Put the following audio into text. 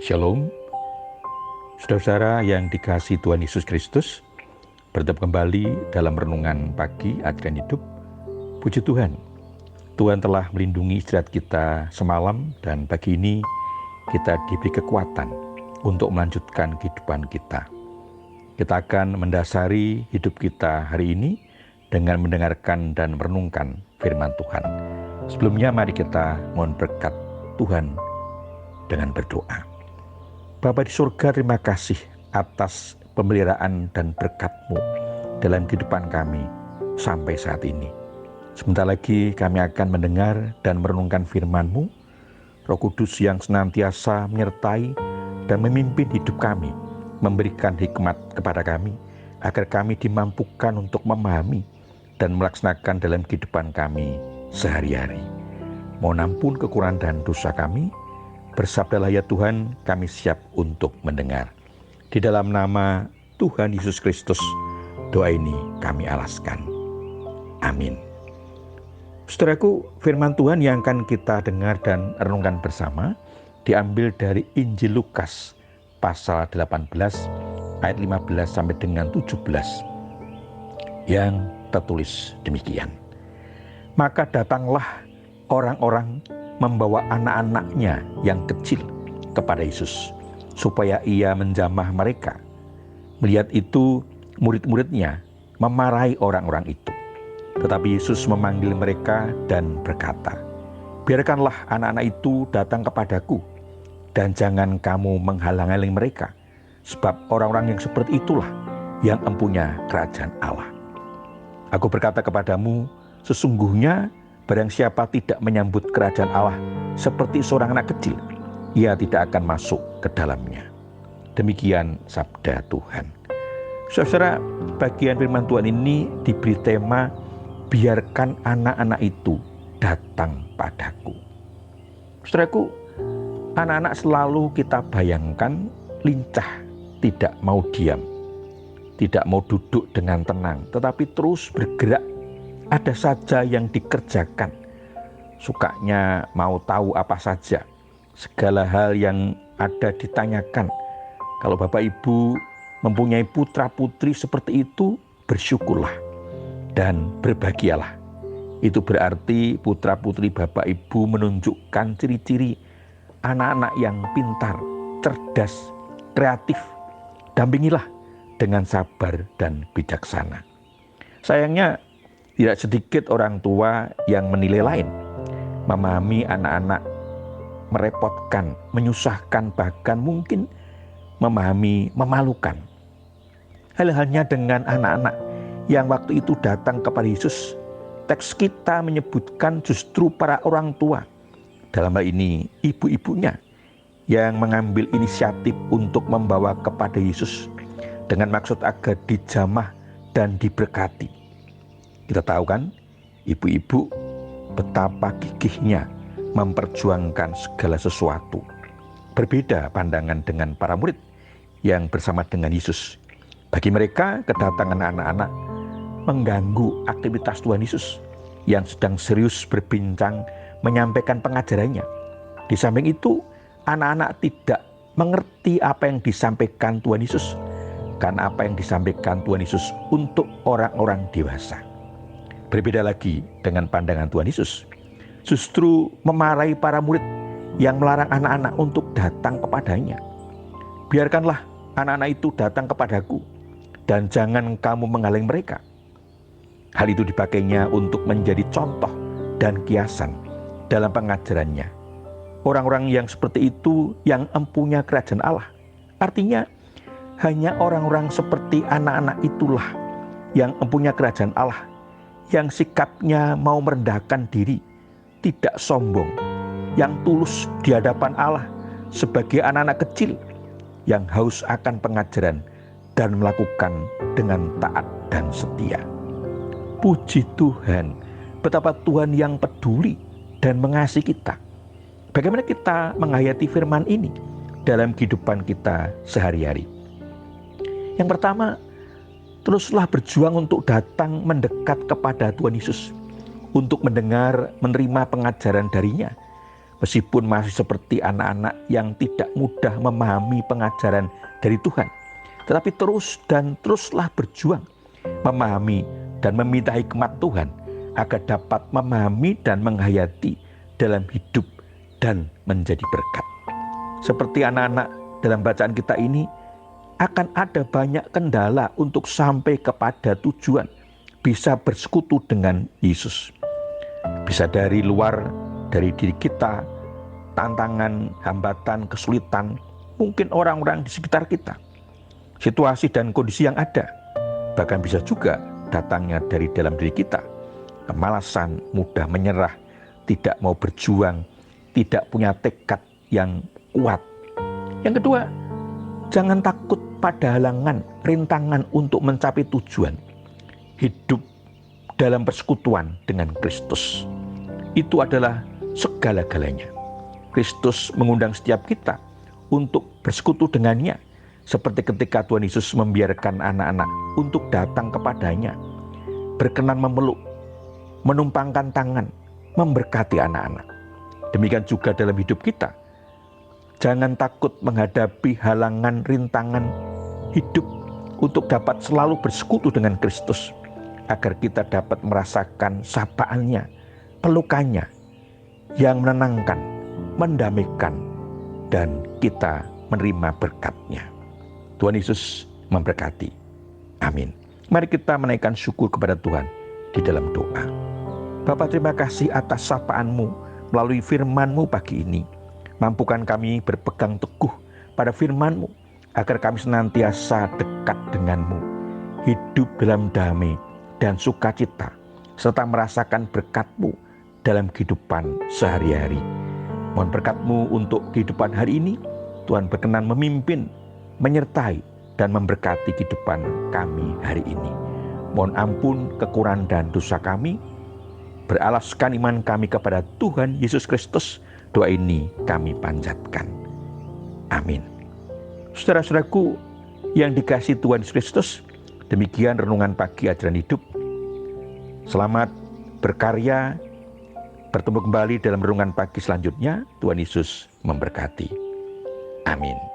Shalom, saudara-saudara yang dikasihi Tuhan Yesus Kristus. Bertemu kembali dalam renungan pagi Adrian Hidup. Puji Tuhan, Tuhan telah melindungi istirahat kita semalam dan pagi ini kita diberi kekuatan untuk melanjutkan kehidupan kita. Kita akan mendasari hidup kita hari ini dengan mendengarkan dan merenungkan firman Tuhan. Sebelumnya mari kita mohon berkat Tuhan dengan berdoa. Bapa di surga, terima kasih atas pemeliharaan dan berkat-Mu dalam kehidupan kami sampai saat ini. Sebentar lagi kami akan mendengar dan merenungkan firman-Mu. Roh Kudus yang senantiasa menyertai dan memimpin hidup kami, memberikan hikmat kepada kami, agar kami dimampukan untuk memahami dan melaksanakan dalam kehidupan kami sehari-hari. Mohon ampun kekurangan dan dosa kami. Bersabdalah ya Tuhan, kami siap untuk mendengar. Di dalam nama Tuhan Yesus Kristus, doa ini kami alaskan. Amin. Saudaraku, firman Tuhan yang akan kita dengar dan renungkan bersama diambil dari Injil Lukas pasal 18 ayat 15 sampai dengan 17 yang tertulis demikian. Maka datanglah orang-orang membawa anak-anaknya yang kecil kepada Yesus, supaya ia menjamah mereka. Melihat itu, murid-muridnya memarahi orang-orang itu. Tetapi Yesus memanggil mereka dan berkata, "Biarkanlah anak-anak itu datang kepadaku, dan jangan kamu menghalang-halangi mereka, sebab orang-orang yang seperti itulah yang empunya kerajaan Allah. Aku berkata kepadamu, sesungguhnya barang siapa tidak menyambut kerajaan Allah seperti seorang anak kecil, ia tidak akan masuk ke dalamnya." Demikian sabda Tuhan. Saudara, bagian firman Tuhan ini diberi tema, biarkan anak-anak itu datang padaku. Saudaraku, anak-anak selalu kita bayangkan lincah, tidak mau diam, tidak mau duduk dengan tenang, tetapi terus bergerak. Ada saja yang dikerjakan, sukanya mau tahu apa saja, segala hal yang ada ditanyakan. Kalau Bapak Ibu mempunyai putra-putri seperti itu, bersyukurlah dan berbahagialah. Itu berarti putra-putri Bapak Ibu menunjukkan ciri-ciri anak-anak yang pintar, cerdas, kreatif. Dampingilah dengan sabar dan bijaksana. Sayangnya, tidak sedikit orang tua yang menilai lain, memahami anak-anak merepotkan, menyusahkan, bahkan mungkin memahami memalukan. Halnya dengan anak-anak yang waktu itu datang kepada Yesus, teks kita menyebutkan justru para orang tua, dalam hal ini ibu-ibunya, yang mengambil inisiatif untuk membawa kepada Yesus dengan maksud agar dijamah dan diberkati. Kita tahu kan, ibu-ibu betapa gigihnya memperjuangkan segala sesuatu. Berbeda pandangan dengan para murid yang bersama dengan Yesus. Bagi mereka, kedatangan anak-anak mengganggu aktivitas Tuhan Yesus yang sedang serius berbincang menyampaikan pengajarannya. Di samping itu, anak-anak tidak mengerti apa yang disampaikan Tuhan Yesus, karena apa yang disampaikan Tuhan Yesus untuk orang-orang dewasa. Berbeda lagi dengan pandangan Tuhan Yesus, justru memarahi para murid yang melarang anak-anak untuk datang kepadanya. Biarkanlah anak-anak itu datang kepadaku, dan jangan kamu menghalangi mereka. Hal itu dipakainya untuk menjadi contoh dan kiasan dalam pengajarannya. Orang-orang yang seperti itu yang empunya kerajaan Allah. Artinya, hanya orang-orang seperti anak-anak itulah yang empunya kerajaan Allah, yang sikapnya mau merendahkan diri, tidak sombong, yang tulus di hadapan Allah sebagai anak-anak kecil, yang haus akan pengajaran dan melakukan dengan taat dan setia. Puji Tuhan, betapa Tuhan yang peduli dan mengasihi kita. Bagaimana kita menghayati firman ini dalam kehidupan kita sehari-hari? Yang pertama, teruslah berjuang untuk datang mendekat kepada Tuhan Yesus, untuk mendengar, menerima pengajaran darinya, meskipun masih seperti anak-anak yang tidak mudah memahami pengajaran dari Tuhan, tetapi terus dan teruslah berjuang memahami dan meminta hikmat Tuhan agar dapat memahami dan menghayati dalam hidup dan menjadi berkat. Seperti anak-anak dalam bacaan kita ini, akan ada banyak kendala untuk sampai kepada tujuan, bisa bersekutu dengan Yesus. Bisa dari luar, dari diri kita, tantangan, hambatan, kesulitan, mungkin orang-orang di sekitar kita, situasi dan kondisi yang ada. Bahkan bisa juga datangnya dari dalam diri kita, kemalasan, mudah menyerah, tidak mau berjuang, tidak punya tekad yang kuat. Yang kedua, jangan takut pada halangan, rintangan untuk mencapai tujuan. Hidup dalam persekutuan dengan Kristus, itu adalah segala-galanya. Kristus mengundang setiap kita untuk bersekutu dengannya, seperti ketika Tuhan Yesus membiarkan anak-anak untuk datang kepadanya, berkenan memeluk, menumpangkan tangan, memberkati anak-anak. Demikian juga dalam hidup kita. Jangan takut menghadapi halangan, rintangan hidup untuk dapat selalu bersekutu dengan Kristus, agar kita dapat merasakan sapaannya, pelukannya yang menenangkan, mendamaikan, dan kita menerima berkat-Nya. Tuhan Yesus memberkati. Amin. Mari kita menaikkan syukur kepada Tuhan di dalam doa. Bapa, terima kasih atas sapaan-Mu melalui firman-Mu pagi ini. Mampukan kami berpegang teguh pada firman-Mu, agar kami senantiasa dekat dengan-Mu, hidup dalam damai dan sukacita, serta merasakan berkat-Mu dalam kehidupan sehari-hari. Mohon berkat-Mu untuk kehidupan hari ini. Tuhan berkenan memimpin, menyertai, dan memberkati kehidupan kami hari ini. Mohon ampun kekurangan dan dosa kami. Beralaskan iman kami kepada Tuhan Yesus Kristus. Doa ini kami panjatkan. Amin. Saudara-saudaraku yang dikasihi Tuhan Yesus Kristus, demikian renungan pagi ajaran hidup. Selamat berkarya, bertemu kembali dalam renungan pagi selanjutnya. Tuhan Yesus memberkati. Amin.